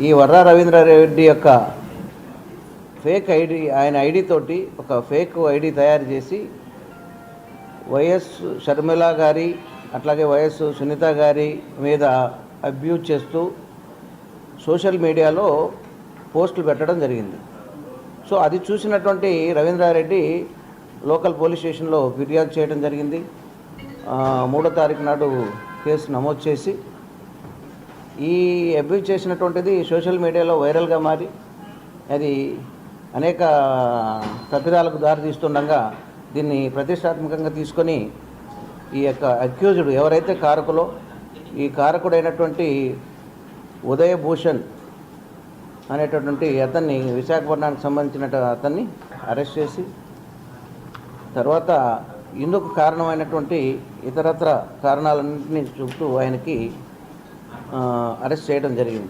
ఈ వర్రా రవీంద్రారెడ్డి యొక్క fake ID, ఆయన ఐడి తోటి ఒక ఫేక్ ఐడి తయారు చేసి వైఎస్ షర్మిల గారి అట్లాగే వైఎస్ సునీత గారి మీద అబ్యూజ్ చేస్తూ సోషల్ మీడియాలో పోస్టులు పెట్టడం జరిగింది. సో అది చూసినటువంటి రవీంద్రారెడ్డి లోకల్ పోలీస్ స్టేషన్లో ఫిర్యాదు చేయడం జరిగింది. 3వ తారీఖు నాడు కేసు నమోదు చేసి ఈ అబ్యూజ్ చేసినటువంటిది సోషల్ మీడియాలో వైరల్గా మారి అది అనేక తప్పిదాలకు దారితీస్తుండగా దీన్ని ప్రతిష్టాత్మకంగా తీసుకొని ఈ యొక్క అక్యూజ్డ్ ఎవరైతే కారకులో ఈ కారకుడైనటువంటి ఉదయ్ భూషణ్ అనేటటువంటి అతన్ని విశాఖపట్నానికి సంబంధించిన అతన్ని అరెస్ట్ చేసి తర్వాత ఇందుకు కారణమైనటువంటి ఇతరత్ర కారణాలన్నింటినీ చూపుతూ ఆయనకి అరెస్ట్ చేయడం జరిగింది.